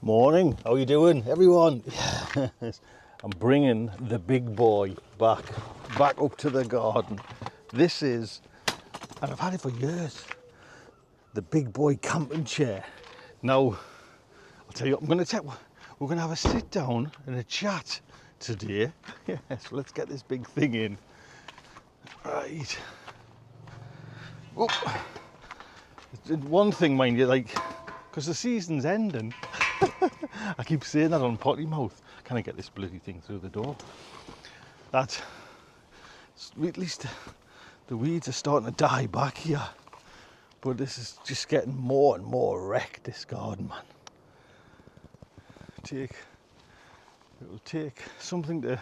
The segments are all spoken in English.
Morning, how you doing, everyone? Yes, I'm bringing the big boy back up to the garden. This is, and I've had it for years, the big boy camping chair. Now, I'll tell you what, we're going to have a sit down and a chat today. Yes, let's get this big thing in. Right. Oh. One thing, mind you, like, because the season's ending, I keep saying that on potty mouth. Can I get this bloody thing through the door? That, at least the weeds are starting to die back here. But this is just getting more and more wrecked, this garden, man. It'll take something to...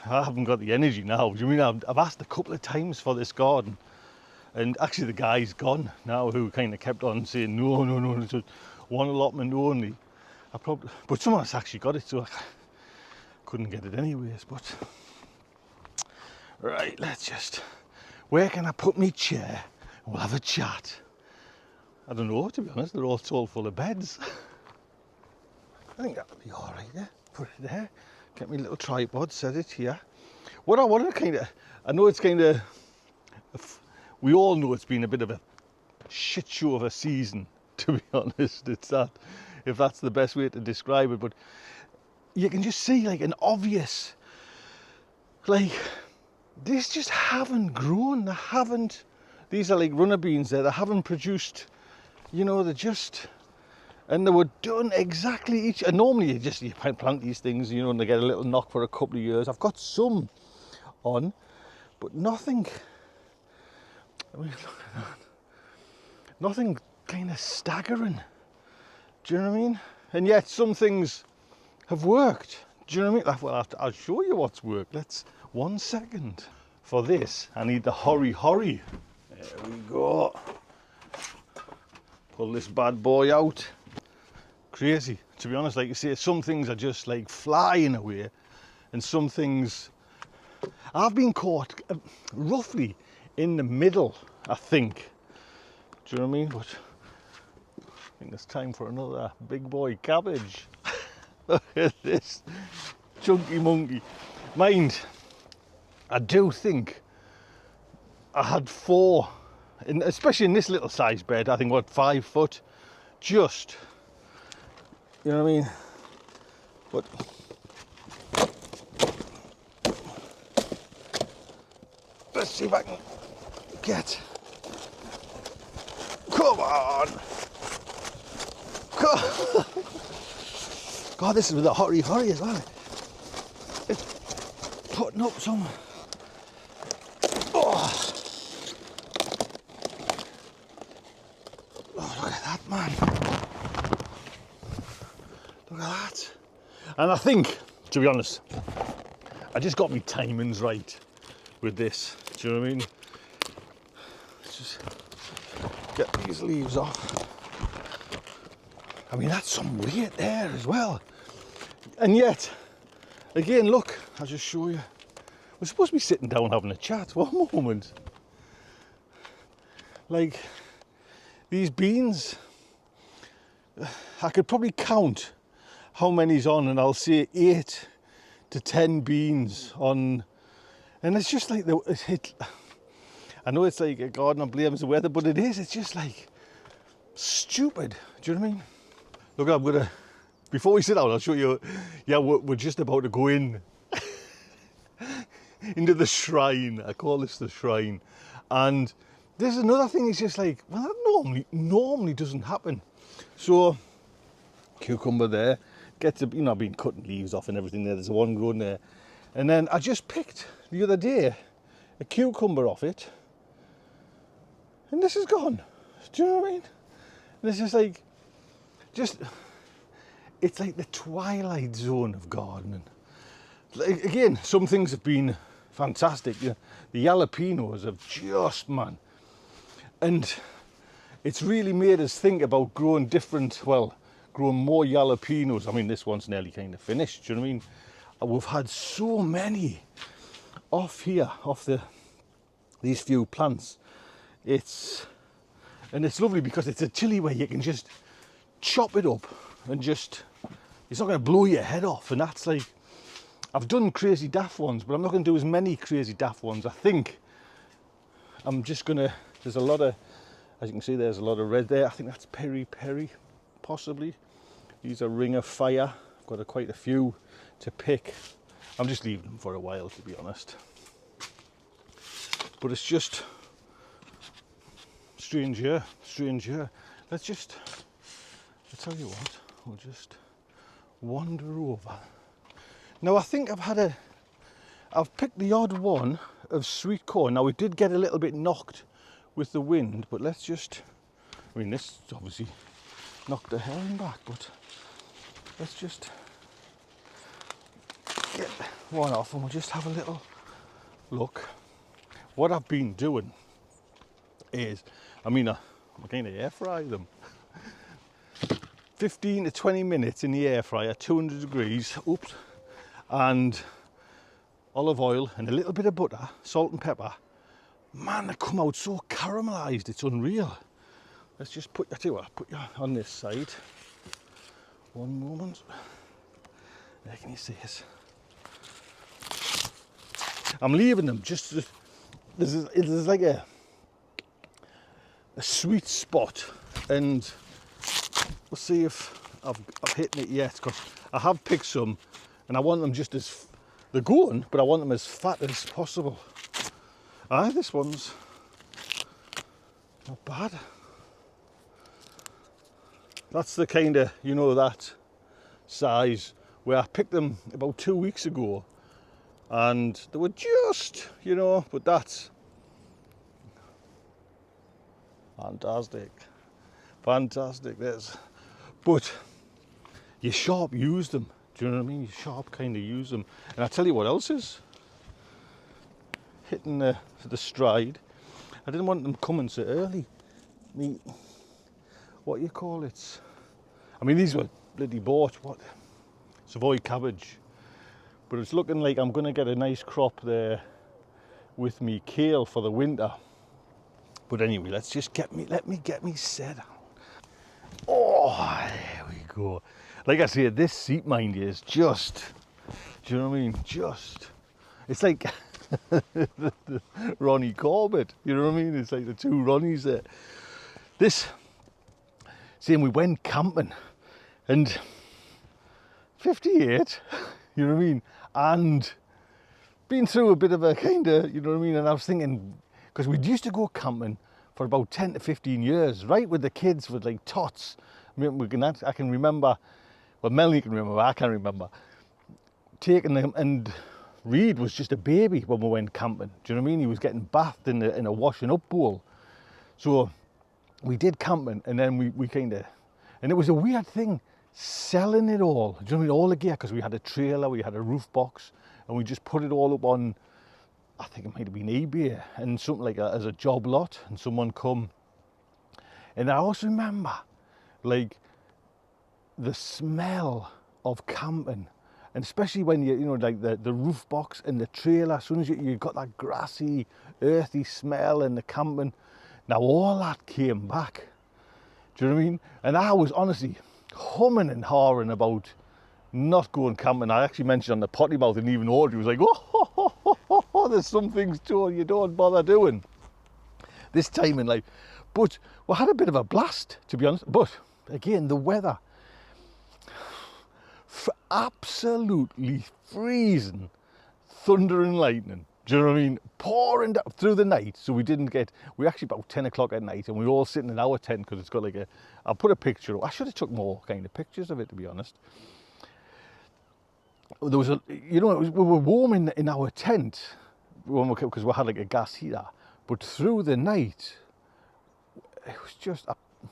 I haven't got the energy now. Do you mean I've asked a couple of times for this garden? And actually the guy's gone now who kind of kept on saying, no, it's just one allotment only. But someone else actually got it, so I couldn't get it anyways. But right, where can I put my chair? We'll have a chat. I don't know, to be honest, they're all full of beds. I think that'll be all right there. Put it there, get my little tripod, set it here. What I want to I know it's kind of, we all know it's been a bit of a shit show of a season, to be honest. It's that, if that's the best way to describe it. But you can just see like an obvious, like, these just haven't grown. These are like runner beans there. They haven't produced, and they were done exactly and normally you plant these things, and they get a little knock for a couple of years. I've got some on, but nothing. I mean, look at that. Nothing kind of staggering. Do you know what I mean? And yet some things have worked. Do you know what I mean? Well, I'll show you what's worked. One second. For this, I need the hurry. There we go. Pull this bad boy out. Crazy. To be honest, like you say, some things are just like flying away, and some things I've been caught roughly in the middle, I think. Do you know what I mean? But I think it's time for another big boy cabbage. Look at this chunky monkey. Mind, I do think I had 4, especially in this little size bed, I think, 5 foot, just, you know what I mean? But let's see if I can get, come on. God, this is with a hurry as well. It's putting up some. Oh, look at that, man. Look at that. And I think, to be honest, I just got my timings right with this. Do you know what I mean? Let's just get these leaves off. I mean, that's some weight there as well. And yet, again, look, I'll just show you. We're supposed to be sitting down having a chat. One moment. Like, these beans, I could probably count how many's on, and I'll say 8 to 10 beans on. And it's just like, I know it's like a gardener blames the weather, but it's just like stupid. Do you know what I mean? Look, I'm gonna, before we sit down, I'll show you, yeah, we're just about to go in into the shrine. I call this the shrine. And there's another thing, it's just like, well, that normally doesn't happen. So, cucumber there, I've been cutting leaves off and everything there, there's one growing there. And then I just picked, the other day, a cucumber off it, and this is gone. Do you know what I mean? And it's just like, it's like the twilight zone of gardening. Like, again, some things have been fantastic. The jalapenos have just, man. And it's really made us think about growing more jalapenos. I mean, this one's nearly kind of finished, do you know what I mean? We've had so many off these few plants. And it's lovely because it's a chilly way you can just chop it up and just, it's not going to blow your head off. And that's like, I've done crazy daft ones, but I'm not going to do as many crazy daft ones. I think I'm just going to, there's a lot of, as you can see, there's a lot of red there. I think that's peri peri, possibly. These are Ring of Fire. I've got quite a few to pick. I'm just leaving them for a while, to be honest. But it's just strange here, strange here. Let's just, I'll tell you what, we'll just wander over. Now I think I've picked the odd one of sweet corn. Now we did get a little bit knocked with the wind, but let's just, I mean this obviously knocked the herring back, but let's just get one off and we'll just have a little look. What I've been doing is, I mean, I'm going to air fry them. 15 to 20 minutes in the air fryer, 200 degrees, oops, and olive oil and a little bit of butter, salt and pepper. Man, they come out so caramelised, it's unreal. Let's just put, I tell you what, put you on this side. One moment. There, can you see this? I'm leaving them just, there's like a sweet spot, and we'll see if I've hit it yet, because I have picked some and I want them just as, they're going, but I want them as fat as possible. This one's not bad. That's the kind of, you know, that size where I picked them about 2 weeks ago and they were just, you know, but that's fantastic. Fantastic, there's, but you sharp use them, do you know what I mean? You sharp kind of use them. And I tell you what else is hitting the stride. I didn't want them coming so early. What you call it? I mean, these were bloody bought, what? Savoy cabbage. But it's looking like I'm gonna get a nice crop there with me kale for the winter. But anyway, let's just let me get me set out. Oh, there we go. Like I said, this seat, mind you, is just, do you know what I mean? Just, it's like Ronnie Corbett, you know what I mean? It's like the two Ronnies there. This, saying we went camping and 58, you know what I mean? And been through a bit of a kind of, you know what I mean? And I was thinking, because we used to go camping for about 10 to 15 years, right, with the kids, with like tots. I mean, I can remember, well, Melanie can remember, I can't remember, taking them, and Reed was just a baby when we went camping. Do you know what I mean? He was getting bathed in a washing up bowl. So we did camping, and then we kind of, and it was a weird thing, selling it all. Do you know what I mean? All the gear, because we had a trailer, we had a roof box, and we just put it all up on, I think it might have been eBay, and something like as a job lot, and someone come. And I also remember, like, the smell of camping, and especially when you know, like the roof box and the trailer, as soon as you got that grassy, earthy smell in the camping. Now all that came back. Do you know what I mean? And I was honestly humming and hawing about not going camping. I actually mentioned on the potty mouth, and even Audrey was like, oh, there's some things too you don't bother doing this time in life. But we had a bit of a blast, to be honest. But again, the weather, absolutely freezing, thunder and lightning. Do you know what I mean? Pouring down through the night. So we actually about 10 o'clock at night, and we were all sitting in our tent, because it's got like I'll put a picture up. I should have took more kind of pictures of it, to be honest. There was we were warm in our tent, because we had like a gas heater, but through the night, it was just,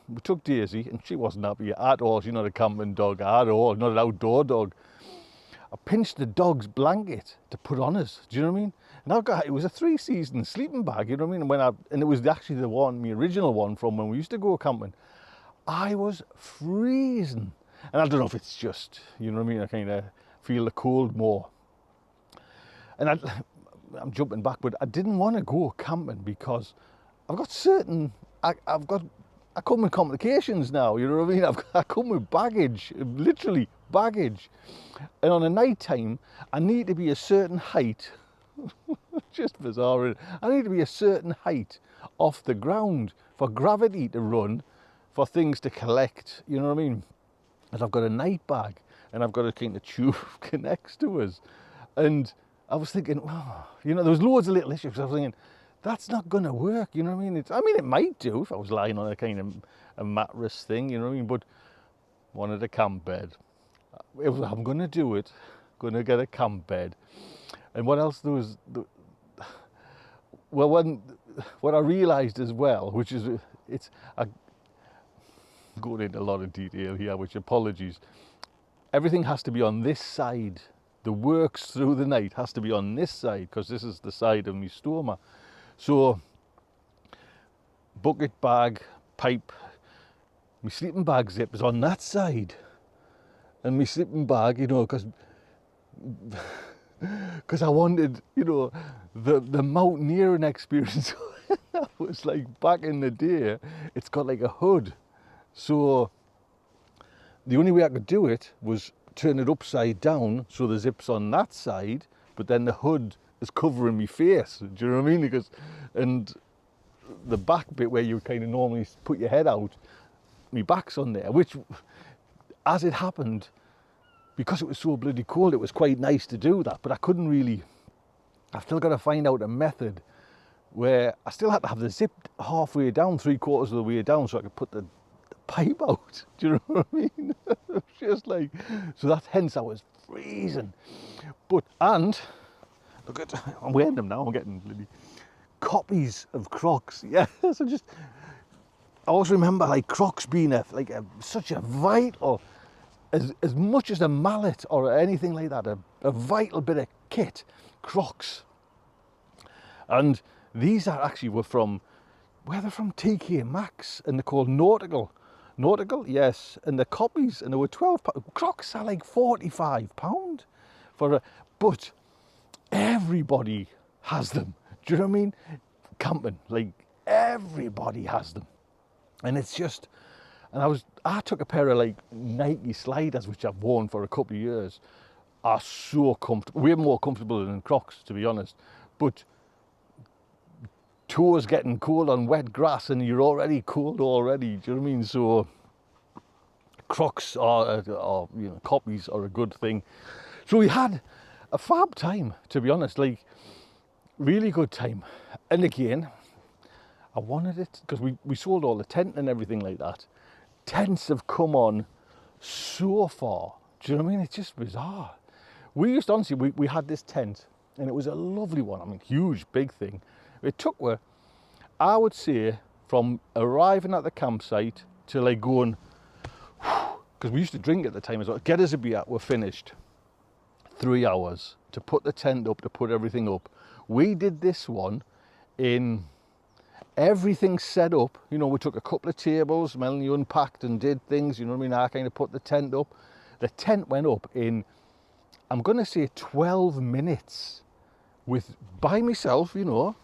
we took Daisy, and she wasn't happy at all. She's not a camping dog at all, not an outdoor dog. I pinched the dog's blanket to put on us, do you know what I mean? And it was a 3-season sleeping bag, you know what I mean? And it was actually my original one from when we used to go camping. I was freezing. And I don't know if it's just, you know what I mean, I kind of feel the cold more. And I'm jumping back, but I didn't want to go camping because I've got I come with complications now, you know what I mean? I come with baggage, literally baggage. And on a night time, I need to be a certain height, just bizarre. I need to be a certain height off the ground for gravity to run, for things to collect, you know what I mean? And I've got a night bag and I've got a kind of tube connects to us. And I was thinking, oh, you know, there was loads of little issues. I was thinking, that's not going to work, you know what I mean? It might do if I was lying on a kind of a mattress thing, you know what I mean? But wanted a camp bed. If I'm going to do it, going to get a camp bed. And what else there was? Well, what I realised as well, which is, I'm going into a lot of detail here, which apologies. Everything has to be on this side. The works through the night has to be on this side, because this is the side of my stoma. So, bucket bag, pipe, my sleeping bag zip is on that side. And my sleeping bag, you know, because I wanted, you know, the mountaineering experience. That was like back in the day, it's got like a hood. So the only way I could do it was turn it upside down so the zip's on that side, but then the hood is covering my face. Do you know what I mean? Because, and the back bit where you kind of normally put your head out, my back's on there, which, as it happened, because it was so bloody cold, it was quite nice to do that, but I couldn't really, I've still got to find out a method where I still had to have the zip halfway down, 3/4 of the way down, so I could put the pipe out. Do you know what I mean? Just like, so that's hence I was freezing. But, and, look at, I'm wearing them now, I'm getting bloody copies of Crocs. Yeah, so just, I always remember like Crocs being such a vital, as much as a mallet or anything like that, a vital bit of kit, Crocs. And these were from TK Maxx, and they're called Nautical. Nautical, yes, and the copies, and they were £12. Crocs are like £45 for a, but everybody has them. Do you know what I mean? Camping, like everybody has them. And it's just, and I took a pair of like Nike sliders, which I've worn for a couple of years, are so comfortable, way more comfortable than Crocs, to be honest. But toes getting cold on wet grass and you're already cold already, do you know what I mean? So Crocs are you know, copies are a good thing. So we had a fab time, to be honest, like really good time. And again, I wanted it, because we sold all the tent and everything like that. Tents have come on so far, do you know what I mean? It's just bizarre. We used to, honestly, we had this tent and it was a lovely one, I mean, huge, big thing. It took, I would say, from arriving at the campsite to like going, because we used to drink at the time as well, get us a beer, we're finished. 3 hours to put the tent up, to put everything up. We did this one in everything set up. You know, we took a couple of tables, Melanie unpacked and did things, you know what I mean? I kind of put the tent up. The tent went up in, I'm going to say 12 minutes by myself, you know,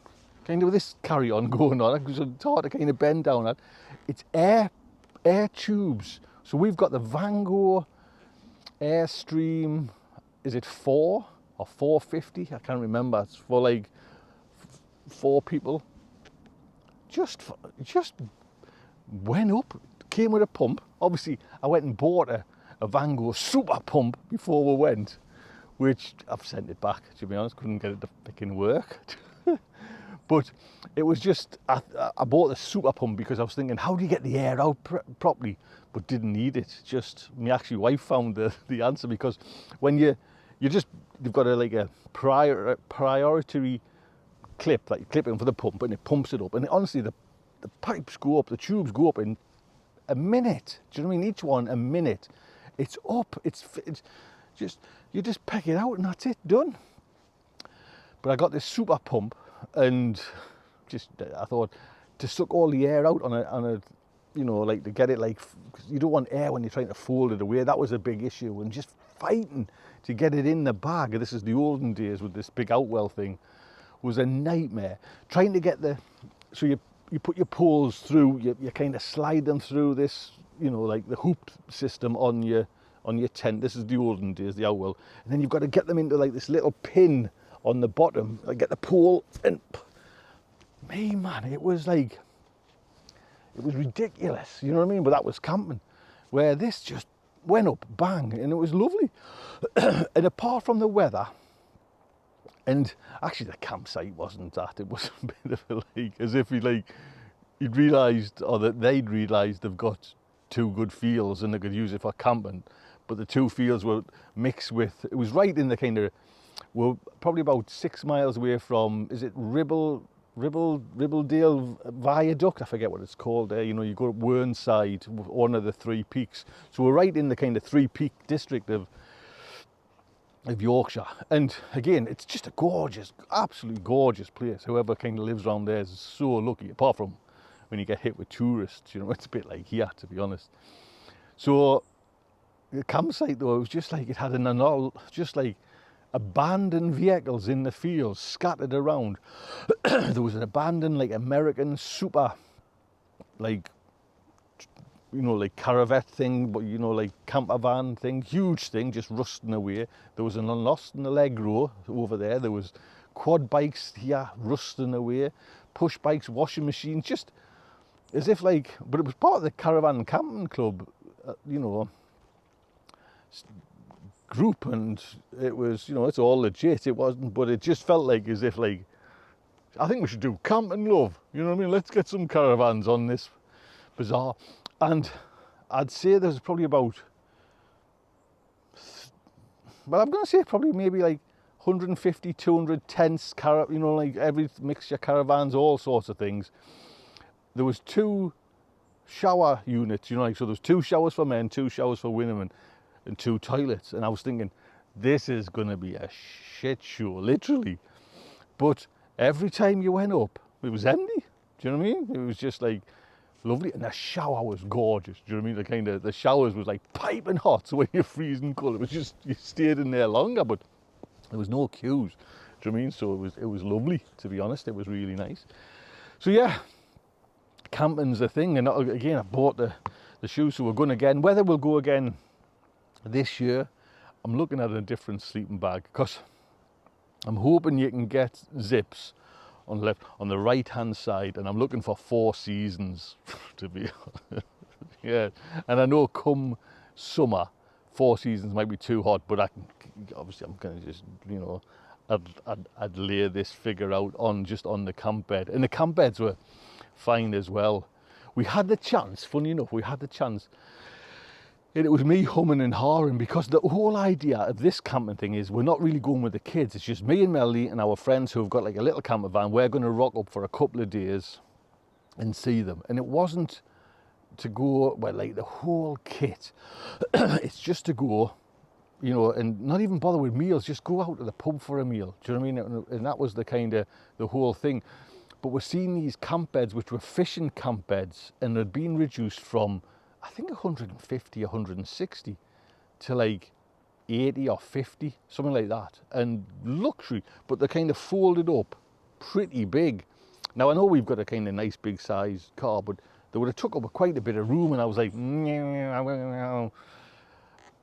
kind of with this carry-on going on, because it's hard to kind of bend down at. It's air tubes. So we've got the Vango Airstream, is it 4 or 450? I can't remember. It's for like 4 people. Just went up, came with a pump. Obviously, I went and bought a Vango super pump before we went, which I've sent it back, to be honest, couldn't get it to fucking work. But it was just, I bought the super pump because I was thinking, how do you get the air out properly? But didn't need it. Just, my actual wife found the answer, because when you've got a priority clip that you clip in for the pump, and it pumps it up. And honestly, the pipes go up, the tubes go up in a minute. Do you know what I mean? Each one a minute. It's up. It's just, you just peck it out and that's it, done. But I got this super pump, and just, I thought, to suck all the air out on a you know, like to get it, like, cause you don't want air when you're trying to fold it away. That was a big issue, and just fighting to get it in the bag. This is the olden days with this big outwell thing, was a nightmare. Trying to get so put your poles through, you kind of slide them through this, you know, like the hoop system on your tent. This is the olden days, the owl. And then you've got to get them into like this little pin on the bottom, like get the pole, and man, it was ridiculous, you know what I mean? But that was camping, where this just went up, bang, and it was lovely. And apart from the weather, and actually the campsite wasn't that, it was a bit of a like, as if you'd realised, or that they'd realised they've got two good fields and they could use it for camping, but the two fields were mixed with, it was right in the kind of, we're probably about 6 miles away from, is it Ribbledale Viaduct? I forget what it's called there. You know, you go up Whernside, one of the 3 peaks. So we're right in the kind of 3-peak district of Yorkshire. And again, it's just a gorgeous, absolutely gorgeous place. Whoever kind of lives around there is so lucky, apart from when you get hit with tourists, you know, it's a bit like here, to be honest. So the campsite though, it was just like, it had just like abandoned vehicles in the fields scattered around. There was an abandoned like American super, like, you know, like caravan thing, but you know, like camper van thing, huge thing, just rusting away. There was an Lost in the Allegro over there. There was quad bikes here rusting away, push bikes, washing machines, just as if like, but it was part of the caravan camping club, you know, group, and it was, you know, it's all legit. It wasn't, but it just felt like as if like, I think we should do camping, love, you know what I mean? Let's get some caravans on this bazaar. And I'd say there's probably about, well, I'm going to say probably maybe like 150, 200 tents, you know, like every mixture, caravans, all sorts of things. There was 2 shower units, you know, like, so there's 2 showers for men, 2 showers for women, and 2 toilets. And I was thinking, this is going to be a shit show, literally. But every time you went up, it was empty. Do you know what I mean? It was just like lovely, and the shower was gorgeous. Do you know what I mean? The showers was like piping hot, so when you're freezing cold, it was just, you stayed in there longer, but there was no queues. Do you know what I mean? So it was lovely, to be honest. It was really nice. So yeah, camping's a thing. And again, I bought the shoes, so we're going again. Whether we'll go again this year, I'm looking at a different sleeping bag, because I'm hoping you can get zips on the right hand side, and I'm looking for 4 seasons to be honest. Yeah, and I know come summer 4 seasons might be too hot, but I can, obviously I'm going to just, you know, I'd lay this figure out on the camp bed, and the camp beds were fine as well. We had the chance, funny enough, and it was me humming and hawing, because the whole idea of this camping thing is we're not really going with the kids. It's just me and Melody and our friends who've got like a little camper van. We're going to rock up for a couple of days and see them. And it wasn't to go, well, like the whole kit. It's just to go, you know, and not even bother with meals, just go out to the pub for a meal. Do you know what I mean? And that was the kind of the whole thing. But we're seeing these camp beds, which were fishing camp beds, and they'd been reduced from, I think 150, 160 to like 80 or 50, something like that. And luxury, but they're kind of folded up pretty big. Now I know we've got a kind of nice big size car, but they would have took up quite a bit of room, and I was like,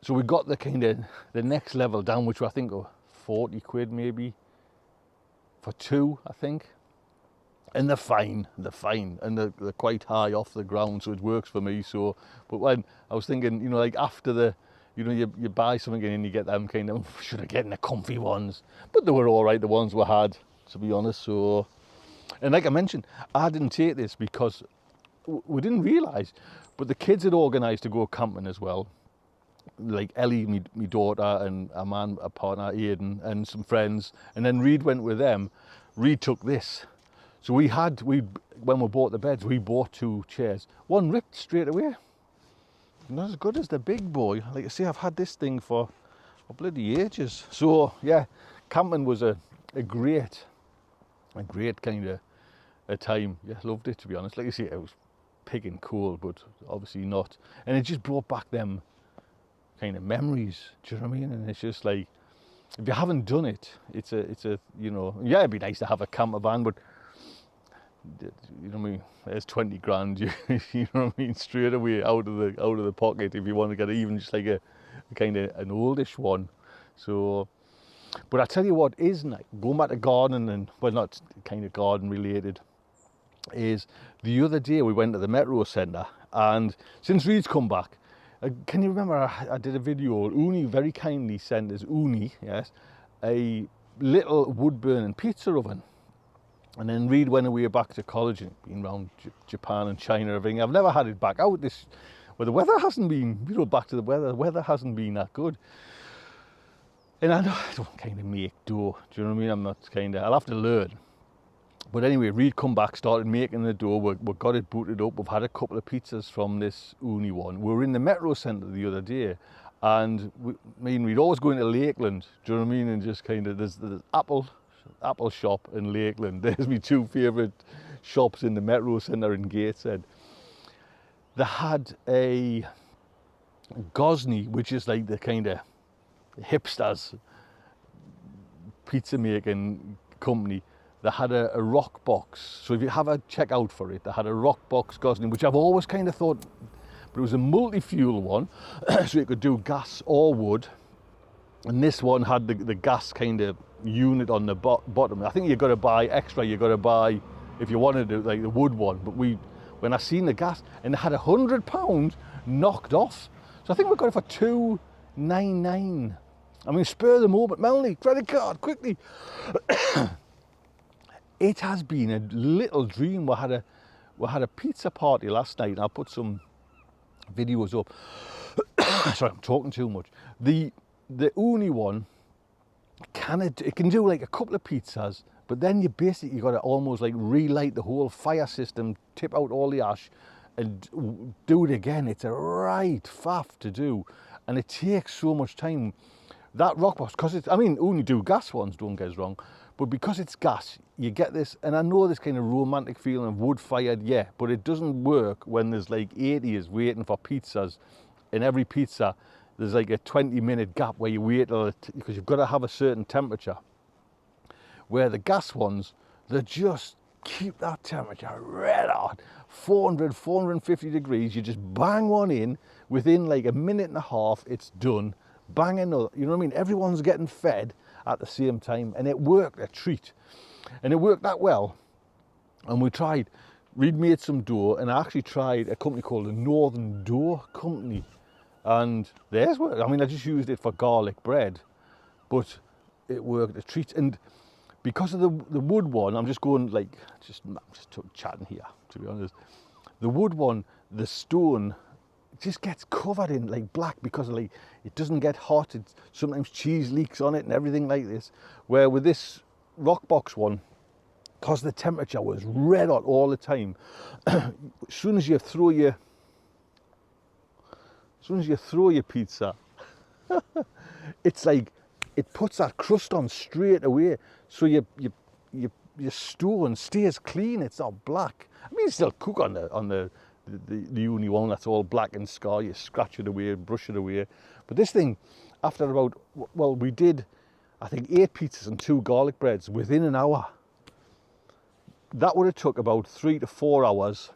so we got the kind of the next level down, which I think are 40 quid maybe for 2, I think. And they're fine, and they're quite high off the ground, so it works for me. So, but when I was thinking, you know, like after the, you know, you buy something and you get them kind of, should I get the comfy ones? But they were all right, the ones we had, to be honest. So, and like I mentioned, I didn't take this because we didn't realise, but the kids had organised to go camping as well. Like Ellie, my daughter, and a partner, Aidan, and some friends, and then Reed went with them. Reed took this. So when we bought the beds, we bought 2 chairs. One ripped straight away. Not as good as the big boy. Like I say, I've had this thing for bloody ages. So yeah, camping was a great kind of a time. Yeah, loved it, to be honest. Like I say, it was picking cold, but obviously not. And it just brought back them kind of memories. Do you know what I mean? And it's just like, if you haven't done it, it's a you know, yeah, it'd be nice to have a camper van, but you know what I mean, there's 20 grand, you know what I mean, straight away out of the pocket if you want to get even just like a kind of an oldish one. So, but I tell you what is nice, going back to gardening, and well, not kind of garden related, is the other day we went to the Metro Centre, and since Reed's come back, can you remember I did a video, Uni very kindly sent us, Uni, yes, a little wood burning pizza oven. And then Reed went away back to college and been around Japan and China and everything. I've never had it back out this, well, the weather hasn't been, you know, back to the weather hasn't been that good. And I don't kind of make dough, do you know what I mean? I'm not kind of, I'll have to learn. But anyway, Reed come back, started making the dough, we got it booted up, we've had a couple of pizzas from this Uni one. We were in the Metro Centre the other day, and we'd always go into Lakeland, do you know what I mean? And just kind of, there's Apple shop in Lakeland. There's my two favourite shops in the Metro Centre in Gateshead. They had a Gosney, which is like the kind of hipsters pizza making company. They had a rock box. So if you have a check out for it, they had a rock box Gosney, which I've always kind of thought, but it was a multi-fuel one, so you could do gas or wood. And this one had the gas kind of unit on the bottom. I think you've got to buy extra, you've got to buy if you wanted to, like the wood one. But when I seen the gas, and it had £100 knocked off. So I think we got it for $2.99. I mean, spur the moment, Melanie, credit card, quickly. It has been a little dream. We had a pizza party last night, and I'll put some videos up. Sorry, I'm talking too much. The Uni one, it can do like a couple of pizzas, but then you basically got to almost like relight the whole fire system, tip out all the ash, and do it again. It's a right faff to do, and it takes so much time. That rock box, because it's, I mean, Uni do gas ones, don't get us wrong, but because it's gas, you get this, and I know this kind of romantic feeling of wood fired, yeah, but it doesn't work when there's like 80s waiting for pizzas. In every pizza, there's like a 20-minute gap where you wait because you've got to have a certain temperature. Where the gas ones, they just keep that temperature red hot, 400, 450 degrees. You just bang one in, within like a minute and a half, it's done. Bang another, you know what I mean? Everyone's getting fed at the same time, and it worked a treat. And it worked that well. And we tried, Reed made some dough, and I actually tried a company called the Northern Dough Company. And theirs worked. I mean, I just used it for garlic bread, but it worked a treat. And because of the wood one, I'm just going like, I'm just chatting here, to be honest. The wood one, the stone, just gets covered in like black because of like, it doesn't get hot. Sometimes cheese leaks on it and everything like this. Where with this rock box one, because the temperature was red hot all the time, as soon as you throw your pizza, it's like, it puts that crust on straight away. So your stone stays clean, it's not black. I mean, you still cook on the Uni one, that's all black and scar, you scratch it away, brush it away. But this thing, after about, well, we did, I think 8 pizzas and 2 garlic breads within an hour. That would have took about 3 to 4 hours,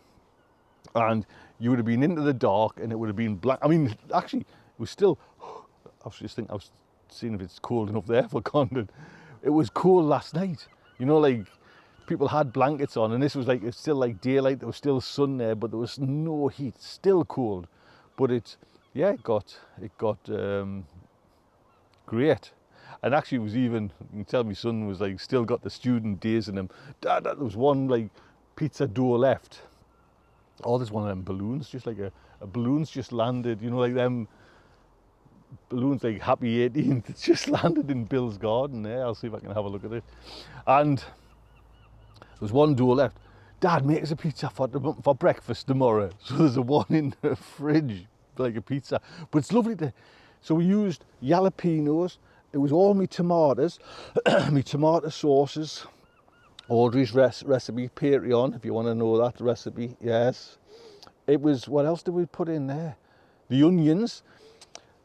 and you would have been into the dark, and it would have been black. I mean, actually, it was still, I was seeing if it's cold enough there for content. It was cold last night. You know, like, people had blankets on, and this was like, it's still like daylight, there was still sun there, but there was no heat, still cold. But it got great. And actually it was even, you can tell my son was like, still got the student days in him. Dad, there was one like pizza dough left. Oh, there's one of them balloons, just like a balloon's just landed, you know, like them balloons like Happy 18th, it's just landed in Bill's garden there. I'll see if I can have a look at it. And there's one dough left. Dad, make us a pizza for breakfast tomorrow. So there's a one in the fridge, like a pizza. But it's lovely so we used jalapenos. It was all me tomatoes, me tomato sauces, Audrey's recipe, Patreon, if you want to know that recipe, yes. It was, what else did we put in there? The onions.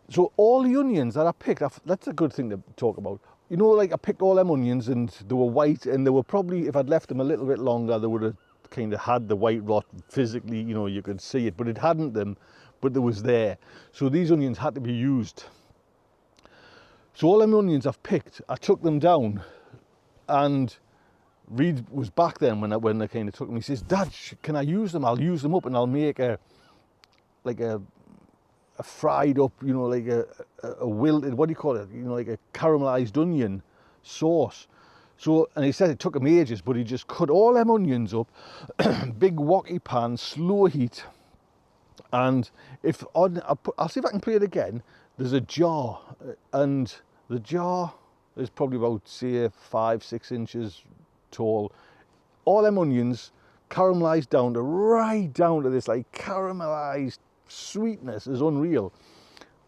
So all the onions that I picked, that's a good thing to talk about. You know, like I picked all them onions and they were white, and they were probably, if I'd left them a little bit longer, they would have kind of had the white rot physically, you know, you could see it, but it hadn't them, but it was there. So these onions had to be used. So all them onions I've picked, I took them down, and Reed was back then when they kind of took them. He says, Dad, can I use them? I'll use them up and I'll make a fried up, you know, like a wilted, what do you call it? You know, like a caramelized onion sauce. So, and he said it took him ages, but he just cut all them onions up, big wokky pan, slow heat. And I'll see if I can play it again. There's a jar, and the jar is probably about, say, 5-6 inches tall. All them onions caramelized right down to this like caramelized sweetness is unreal.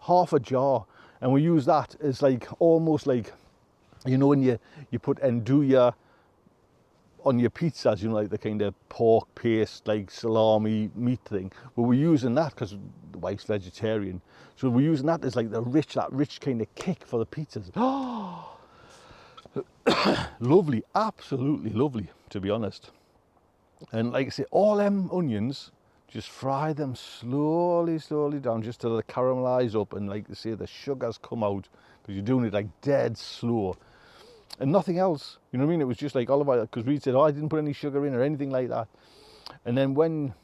Half a jar, and we use that as like almost like, you know, when you put andouille on your pizzas, you know, like the kind of pork paste, like salami meat thing. Well, we're using that because the wife's vegetarian, so we're using that as like that rich kind of kick for the pizzas. Oh, lovely, absolutely lovely, to be honest. And like I say, all them onions, just fry them slowly down, just till they caramelize up, and like I say, the sugars come out, because you're doing it like dead slow, and nothing else. You know what I mean? It was just like olive oil, because Reed said, oh, I didn't put any sugar in or anything like that. And then when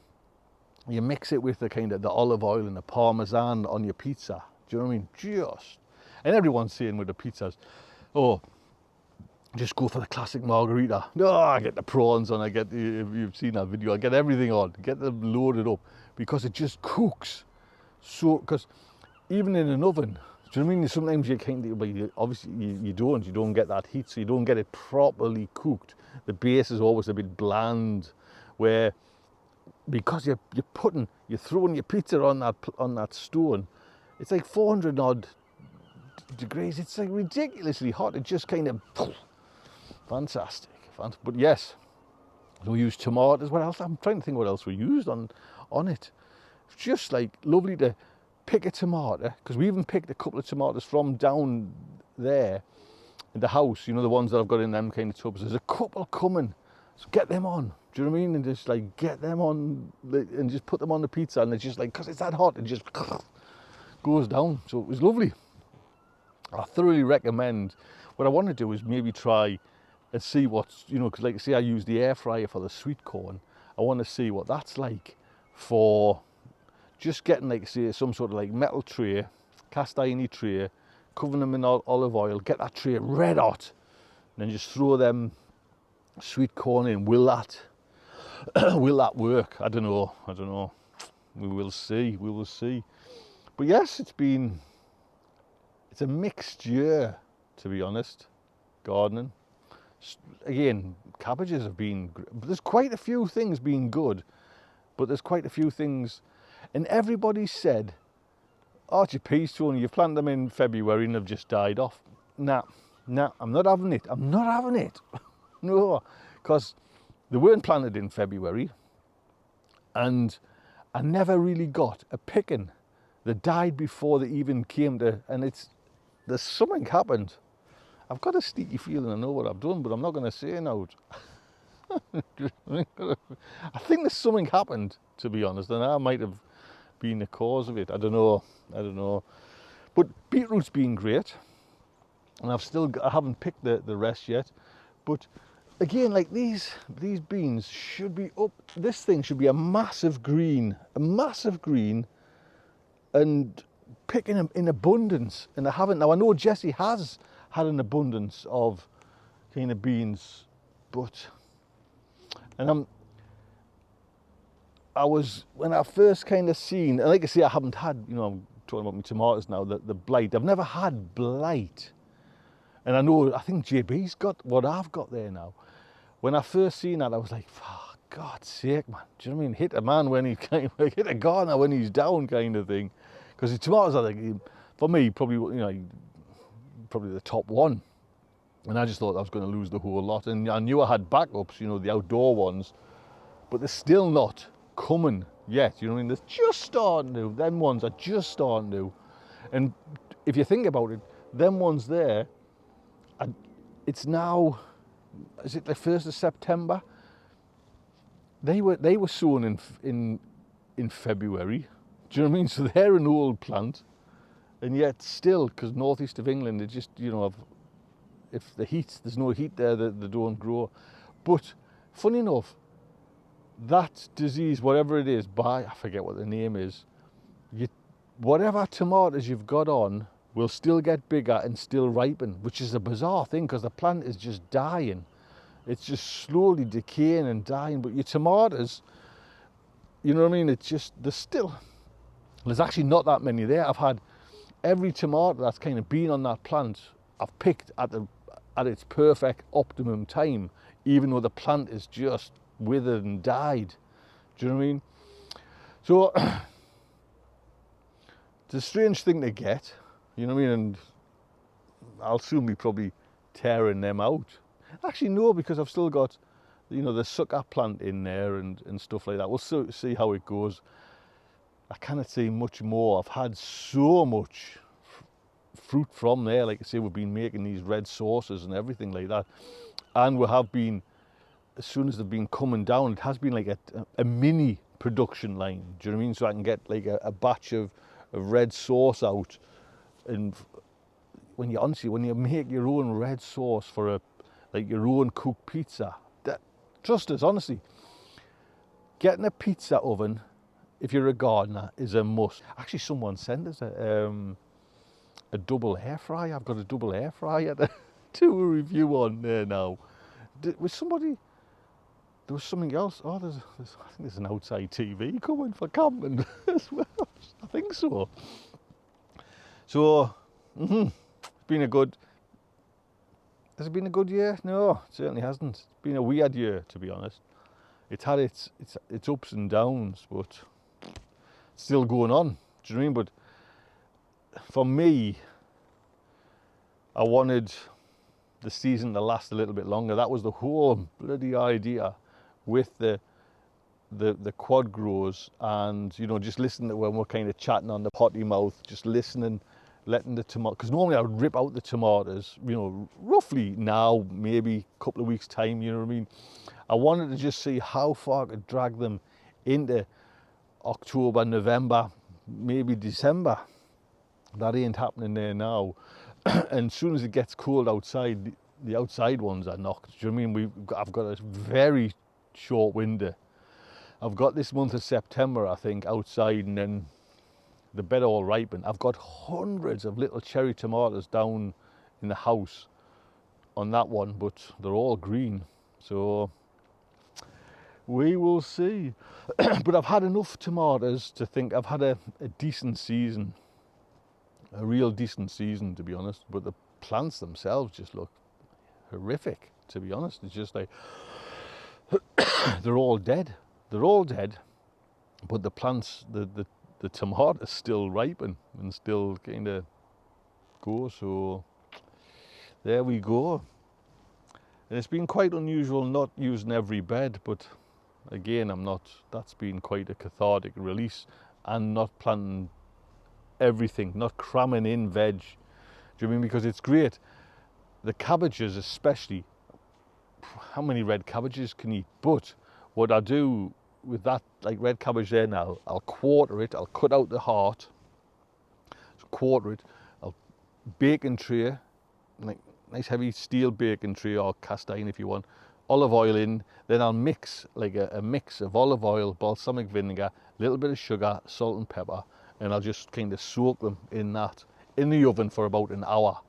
you mix it with the kind of the olive oil and the parmesan on your pizza, do you know what I mean? Just, and everyone's saying with the pizzas, oh, just go for the classic margarita. No, I get the prawns on, I get the, if you've seen that video, I get everything on, get them loaded up, because it just cooks. So, because even in an oven, do you know what I mean? Sometimes you kind of, but obviously you don't get that heat, so you don't get it properly cooked. The base is always a bit bland, where, because you're throwing your pizza on that stone, it's like 400 odd degrees. It's like ridiculously hot. It just kind of, fantastic. But yes, we use tomatoes. What else? I'm trying to think what else we used on it. It's just like lovely to pick a tomato, because we even picked a couple of tomatoes from down there in the house, you know, the ones that I've got in them kind of tubs. There's a couple coming, so get them on. Do you know what I mean? And just like get them on and just put them on the pizza, and it's just like, because it's that hot, it just goes down. So it was lovely. I thoroughly recommend. What I want to do is maybe try and see what's, you know, because like I say, I use the air fryer for the sweet corn. I want to see what that's like for just getting, like, say, some sort of like metal tray, cast iron tray, covering them in olive oil, get that tray red hot, and then just throw them sweet corn in. Will that work? I don't know. We will see. But yes, it's a mixed year, to be honest, gardening. Again, cabbages have been, but there's quite a few things being good, but there's quite a few things, and everybody said, Archie peas, Tony, you plant them in February and they've just died off. Nah, I'm not having it. No, because they weren't planted in February, and I never really got a picking. They died before they even came to, and there's something happened. I've got a sneaky feeling I know what I've done, but I'm not going to say it out. I think there's something happened, to be honest, and I might have been the cause of it. I don't know. But beetroot's been great, and I haven't picked the rest yet. But again, like these beans should be up. This thing should be a massive green, and picking them in abundance. And I haven't. Now I know Jessie has had an abundance of kind of beans, but, and when I first kind of seen, and like I say, I haven't had, you know, I'm talking about my tomatoes now, the blight. I've never had blight. And I think JB's got what I've got there now. When I first seen that, I was like, for God's sake, man. Do you know what I mean? Hit a man when he kind of, hit a gardener when he's down, kind of thing. Because the tomatoes are like, for me, probably, you know, probably the top one. And I just thought I was going to lose the whole lot. And I knew I had backups, you know, the outdoor ones, but they're still not coming yet. You know what I mean? They're just starting to. Them ones are just starting to. And if you think about it, them ones there, it's now, is it the 1st of September? they were sown in February. Do you know what I mean? So they're an old plant, and yet still, because northeast of England, it just, you know, if there's no heat there, they don't grow. But funny enough, that disease, whatever it is, I forget what the name is, whatever tomatoes you've got on will still get bigger and still ripen, which is a bizarre thing because the plant is just dying. It's just slowly decaying and dying. But your tomatoes, you know what I mean? It's just, there's actually not that many there. I've had every tomato that's kind of been on that plant, I've picked at its perfect optimum time, even though the plant is just withered and died. Do you know what I mean? So it's a strange thing to get, you know what I mean? And I'll soon be probably tearing them out. Actually, no, because I've still got, you know, the sucker plant in there and stuff like that. We'll see how it goes. I cannot say much more. I've had so much fruit from there. Like I say, we've been making these red sauces and everything like that. And we have been, as soon as they've been coming down, it has been like a mini production line. Do you know what I mean? So I can get like a batch of red sauce out. And when you make your own red sauce for like your own cooked pizza, trust us, honestly, getting a pizza oven, if you're a gardener, is a must. Actually, someone sent us a double air fryer. I've got a double air fryer to do a review on there now. There was something else. Oh, I think there's an outside TV coming for camping as well. I think so. So, it's been a good. Has it been a good year? No, it certainly hasn't. It's been a weird year, to be honest. It's had its ups and downs, but it's still going on. Do you know what I mean? But for me, I wanted the season to last a little bit longer. That was the whole bloody idea with the quad grows, and you know, just listening to when we're kind of chatting on the potty mouth, just listening, letting the tomato, because normally I would rip out the tomatoes, you know, roughly now, maybe a couple of weeks time, you know what I mean? I wanted to just see how far I could drag them into October, November, maybe December. That ain't happening there now. And as soon as it gets cold outside, the outside ones are knocked. Do you know what I mean? I've got a very short window. I've got this month of September, I think, outside, and then the bed all ripen. I've got hundreds of little cherry tomatoes down in the house on that one, but they're all green. So we will see. But I've had enough tomatoes to think I've had a decent season, a real decent season, to be honest. But the plants themselves just look horrific, to be honest. It's just like they're all dead. They're all dead, but the plants, the tomatoes still ripen and still kind of go. So there we go. And it's been quite unusual not using every bed, but again, that's been quite a cathartic release, and not planting everything, not cramming in veg. Do you know what I mean? Because it's great. The cabbages especially, how many red cabbages can you eat? But what I do with that, like red cabbage there now, I'll quarter it, I'll cut out the heart, quarter it, I'll baking tray, like nice heavy steel baking tray or cast iron if you want, olive oil in, then I'll mix like a mix of olive oil, balsamic vinegar, a little bit of sugar, salt and pepper, and I'll just kind of soak them in that, in the oven for about an hour.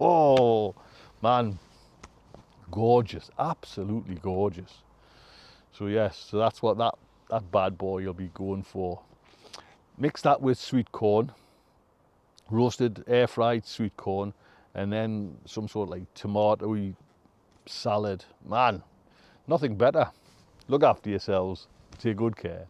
Oh, man, gorgeous, absolutely gorgeous. So yes, so that's what that bad boy you'll be going for. Mix that with sweet corn, roasted, air fried sweet corn, and then some sort of like tomato-y salad. Man, nothing better. Look after yourselves. Take good care.